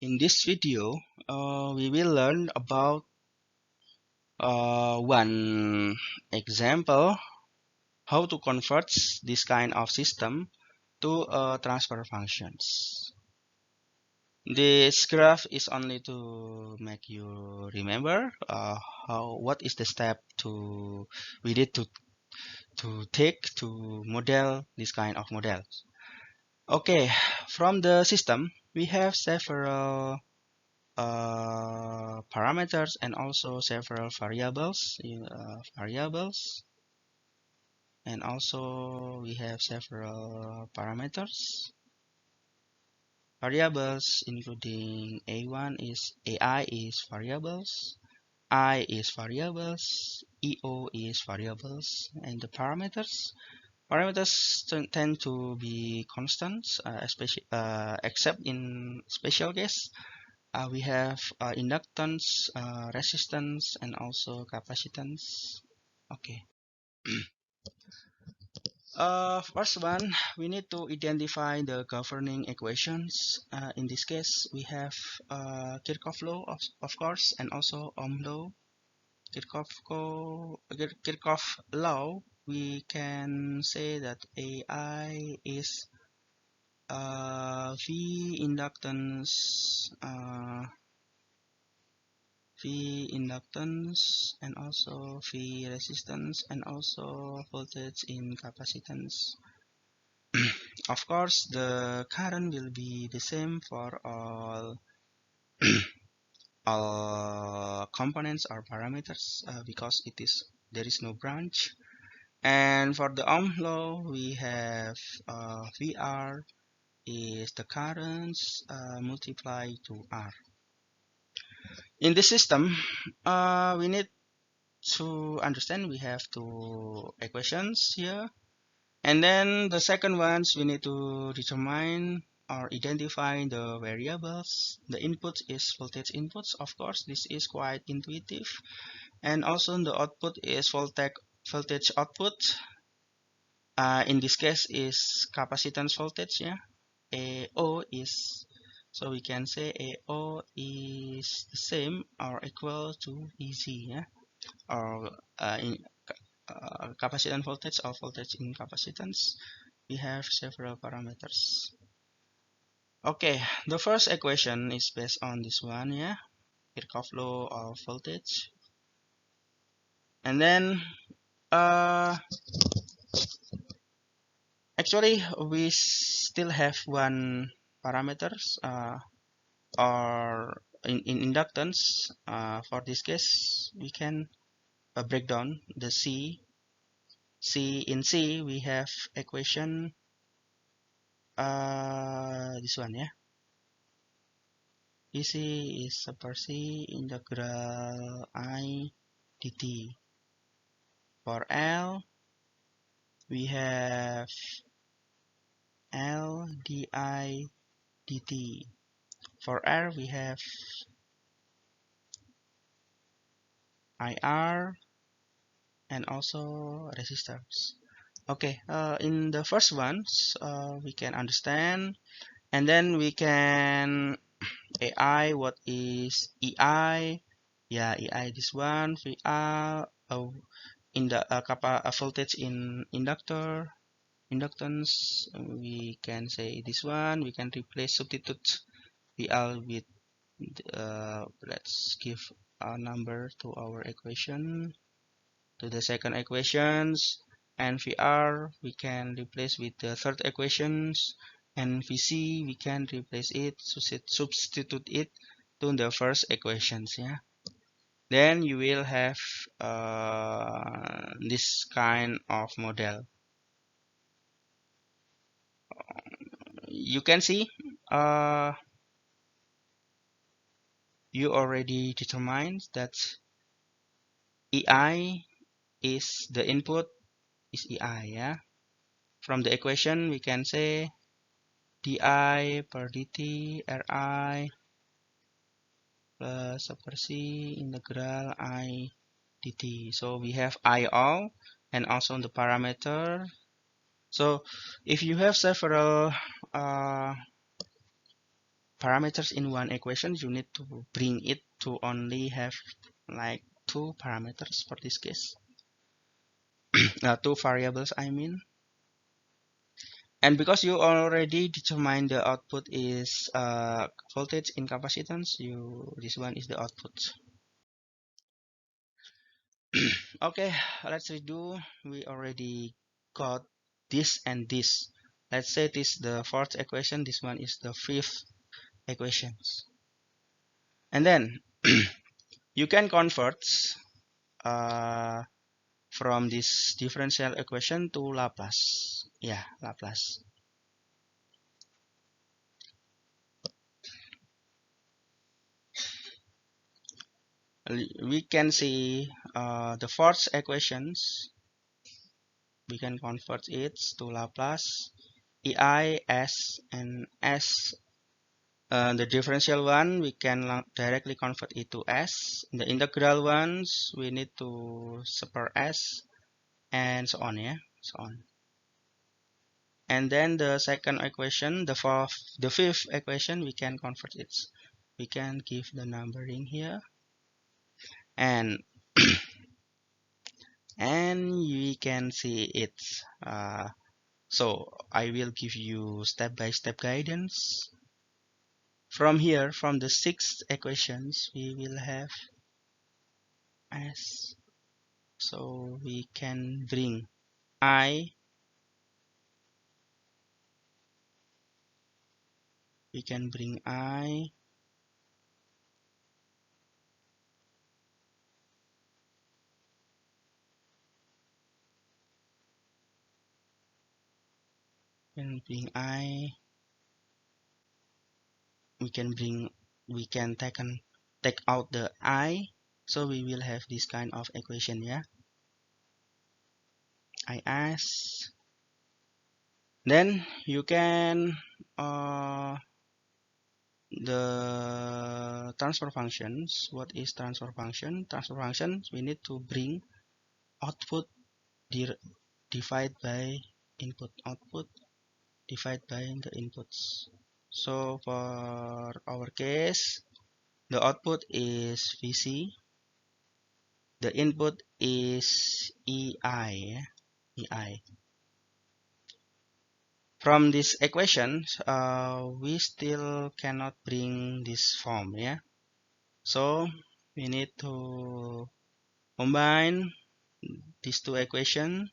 In this video, we will learn about one example how to convert this kind of system to transfer functions. This graph is only to make you remember what is the step we need to take to model this kind of models. Okay, from the system we have several parameters and also several variables, and also we have several variables including a1 is ai is variables, I is variables, eo is variables, and the parameters tend to be constants, especially except in special case. We have inductance, resistance, and also capacitance. Okay. First one, we need to identify the governing equations. In this case, we have Kirchhoff law, of course, and also Ohm law. Kirchhoff law, we can say that AI is V inductance and also V resistance and also voltage in capacitance. Of course, the current will be the same for all all components or parameters because there is no branch. And for the Ohm law, we have VR is the currents multiplied to R. In this system, we need to understand we have two equations here, and then the second ones we need to determine or identify the variables. The input is voltage inputs, of course, this is quite intuitive, and also the output is voltage output. In this case is capacitance voltage, yeah. AO is, so we can say AO is the same or equal to VZ, yeah, or in capacitance voltage or voltage in capacitance. We have several parameters. Okay, the first equation is based on this one, yeah, Kirchhoff law of voltage. And then actually we still have one parameters or in inductance. For this case, we can break down the C. In C we have equation this one, yeah. EC is super C integral I dt. For L we have L di dt. For R we have IR and also resistors. Okay, in the first ones we can understand, and then we can AI. What is EI? Yeah, EI this one. VR in the voltage in inductance. We can say this one. We can substitute VL with let's give a number to our equation, to the second equations, and VR we can replace with the third equations, and VC we can replace it, substitute it to the first equations, yeah. Then you will have this kind of model. You can see you already determined that EI is the input is EI, yeah. From the equation we can say di per dt Ri plus super C integral I dt. So we have I all and also the parameter. So if you have several parameters in one equation, you need to bring it to only have like two parameters for this case. Two variables, I mean. And because you already determined the output is voltage in capacitance, this one is the output. Okay, let's redo. We already got this and this. Let's say this is the fourth equation, this one is the fifth equation. And then you can convert from this differential equation to Laplace. Yeah, Laplace. We can see the fourth equations. We can convert it to Laplace. EI, S, and S. The differential one, we can directly convert it to S. The integral ones, we need to separate S, and so on, yeah, so on. And then the second equation, the fifth equation, we can convert it. We can give the numbering here, and and we can see it. So I will give you step-by-step guidance. From here, from the sixth equations, we will have S. So we can bring I. We can bring I. Can bring I. We can take out the I. So we will have this kind of equation, yeah. IS. Then you can the transfer functions. What is transfer function? Transfer functions, we need to bring output divide by input. Output divide by the inputs. So for our case, the output is VC. The input is EI. EI. From this equation, we still cannot bring this form, yeah. So we need to combine these two equations.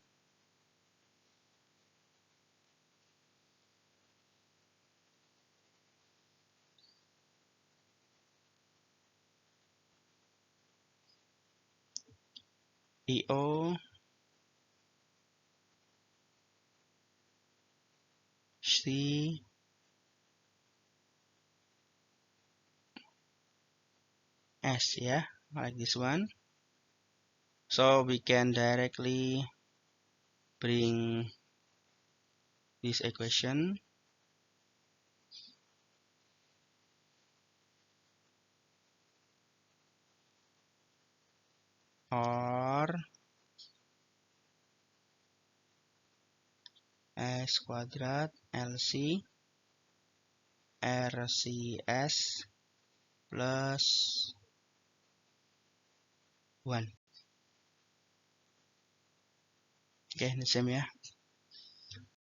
EO C S, yeah, like this one. So we can directly bring this equation, or S quadrat LC RCS plus 1. Okay, the same, yeah.